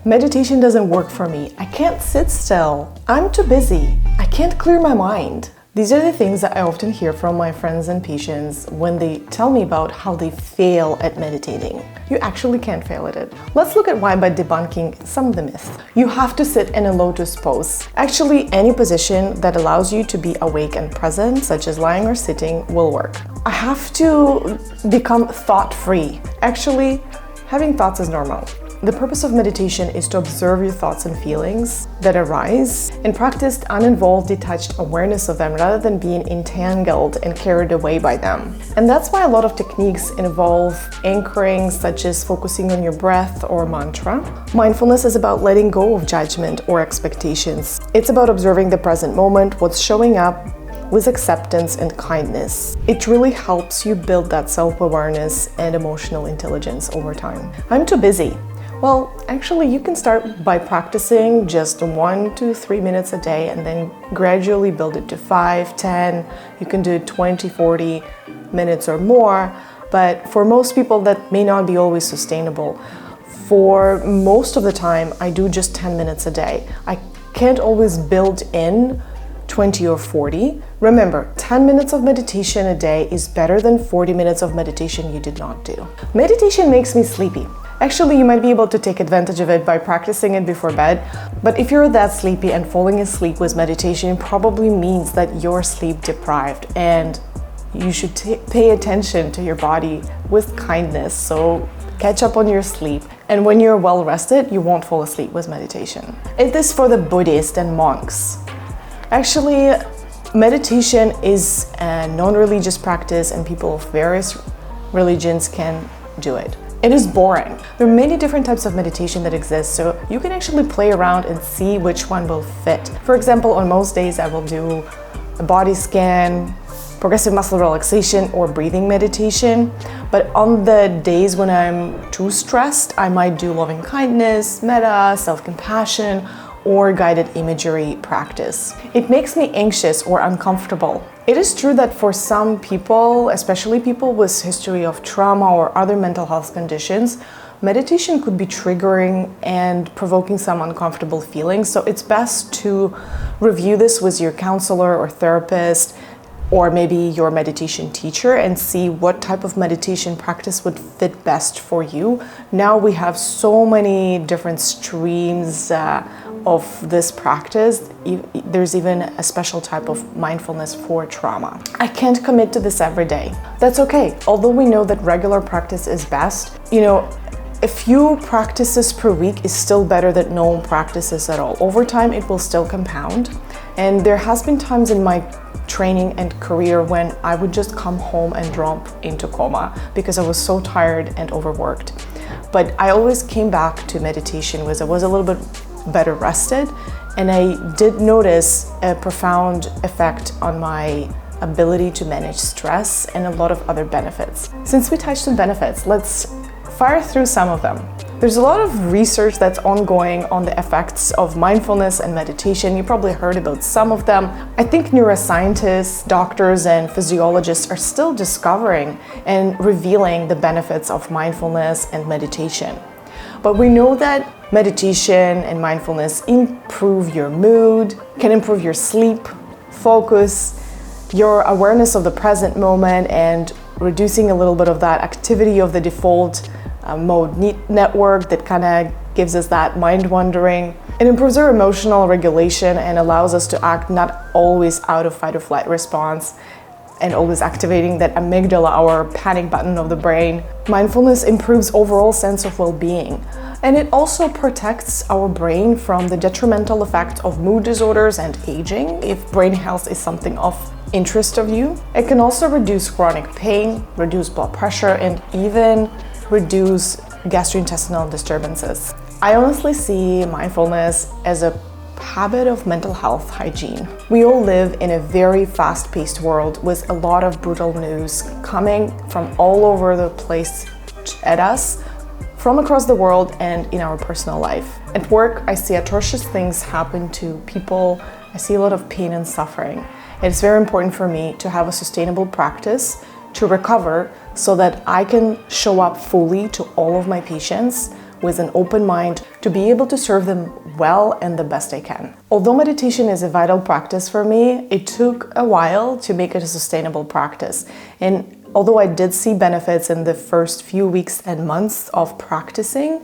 Meditation doesn't work for me. I can't sit still. I'm too busy. I can't clear my mind. These are the things that I often hear from my friends and patients when they tell me about how they fail at meditating. You actually can't fail at it. Let's look at why by debunking some of the myths. You have to sit in a lotus pose. Actually, any position that allows you to be awake and present, such as lying or sitting, will work. I have to become thought-free. Actually, having thoughts is normal. The purpose of meditation is to observe your thoughts and feelings that arise and practice uninvolved, detached awareness of them rather than being entangled and carried away by them. And that's why a lot of techniques involve anchoring, such as focusing on your breath or mantra. Mindfulness is about letting go of judgment or expectations. It's about observing the present moment, what's showing up, with acceptance and kindness. It really helps you build that self-awareness and emotional intelligence over time. I'm too busy. Well, actually, you can start by practicing just 1 to 3 minutes a day and then gradually build it to 5, 10. You can do 20, 40 minutes or more. But for most people, that may not be always sustainable. For most of the time, I do just 10 minutes a day. I can't always build in 20 or 40. Remember, 10 minutes of meditation a day is better than 40 minutes of meditation you did not do. Meditation makes me sleepy. Actually, you might be able to take advantage of it by practicing it before bed, but if you're that sleepy and falling asleep with meditation, it probably means that you're sleep deprived and you should pay attention to your body with kindness. So catch up on your sleep, and when you're well rested, you won't fall asleep with meditation. It is for the Buddhists and monks. Actually, meditation is a non-religious practice and people of various religions can do it. It is boring. There are many different types of meditation that exist, so you can actually play around and see which one will fit. For example, on most days I will do a body scan, progressive muscle relaxation, or breathing meditation. But on the days when I'm too stressed, I might do loving kindness, metta, self-compassion, or guided imagery practice. It makes me anxious or uncomfortable. It is true that for some people, especially people with history of trauma or other mental health conditions, meditation could be triggering and provoking some uncomfortable feelings. So it's best to review this with your counselor or therapist, or maybe your meditation teacher, and see what type of meditation practice would fit best for you. Now we have so many different streams of this practice. There's even a special type of mindfulness for trauma. I can't commit to this every day. That's okay. Although we know that regular practice is best, a few practices per week is still better than no practices at all. Over time, it will still compound. And there has been times in my training and career when I would just come home and drop into coma because I was so tired and overworked. But I always came back to meditation because I was a little bit better rested, and I did notice a profound effect on my ability to manage stress and a lot of other benefits. Since we touched on benefits, let's fire through some of them. There's a lot of research that's ongoing on the effects of mindfulness and meditation. You probably heard about some of them. I think neuroscientists, doctors, and physiologists are still discovering and revealing the benefits of mindfulness and meditation. But we know that meditation and mindfulness improve your mood, can improve your sleep, focus, your awareness of the present moment, and reducing a little bit of that activity of the default mode network that kind of gives us that mind wandering. It improves our emotional regulation and allows us to act not always out of fight or flight response and always activating that amygdala, our panic button of the brain. Mindfulness improves overall sense of well-being. And it also protects our brain from the detrimental effect of mood disorders and aging, if brain health is something of interest of you. It can also reduce chronic pain, reduce blood pressure, and even reduce gastrointestinal disturbances. I honestly see mindfulness as a habit of mental health hygiene. We all live in a very fast-paced world with a lot of brutal news coming from all over the place at us, from across the world and in our personal life. At work, I see atrocious things happen to people. I see a lot of pain and suffering. It's very important for me to have a sustainable practice to recover so that I can show up fully to all of my patients with an open mind to be able to serve them well and the best I can. Although meditation is a vital practice for me, it took a while to make it a sustainable practice. And although I did see benefits in the first few weeks and months of practicing,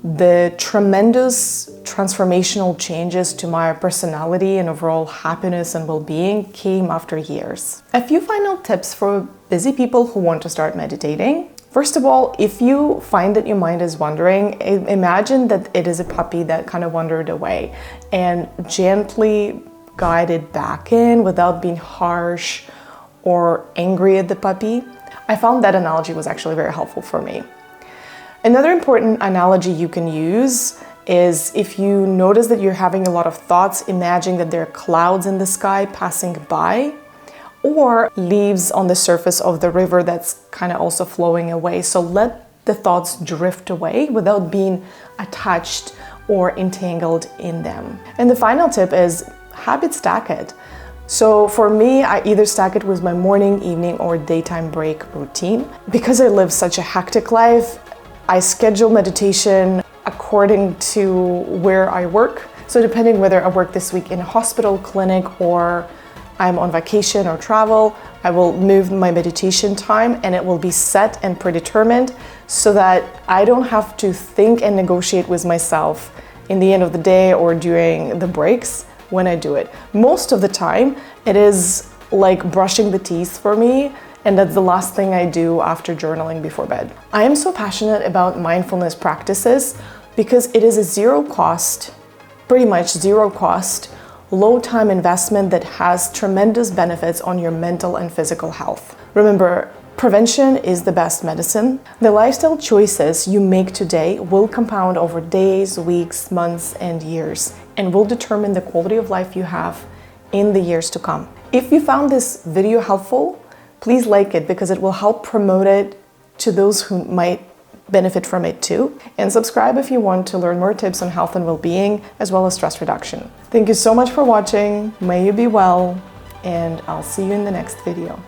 the tremendous transformational changes to my personality and overall happiness and well-being came after years. A few final tips for busy people who want to start meditating. First of all, if you find that your mind is wandering, imagine that it is a puppy that kind of wandered away, and gently guide it back in without being harsh or angry at the puppy. I found that analogy was actually very helpful for me. Another important analogy you can use is if you notice that you're having a lot of thoughts, imagine that there are clouds in the sky passing by, or leaves on the surface of the river that's kind of also flowing away. So let the thoughts drift away without being attached or entangled in them. And the final tip is habit stack it. So for me, I either stack it with my morning, evening, or daytime break routine. Because I live such a hectic life, I schedule meditation according to where I work. So depending whether I work this week in a hospital, clinic, or I'm on vacation or travel, I will move my meditation time and it will be set and predetermined so that I don't have to think and negotiate with myself in the end of the day or during the breaks when I do it. Most of the time, it is like brushing the teeth for me, and that's the last thing I do after journaling before bed. I am so passionate about mindfulness practices because it is a zero cost, pretty much zero cost, low time investment that has tremendous benefits on your mental and physical health. Remember, prevention is the best medicine. The lifestyle choices you make today will compound over days, weeks, months, and years, and will determine the quality of life you have in the years to come. If you found this video helpful, please like it because it will help promote it to those who might benefit from it too. And subscribe if you want to learn more tips on health and well-being, as well as stress reduction. Thank you so much for watching. May you be well, and I'll see you in the next video.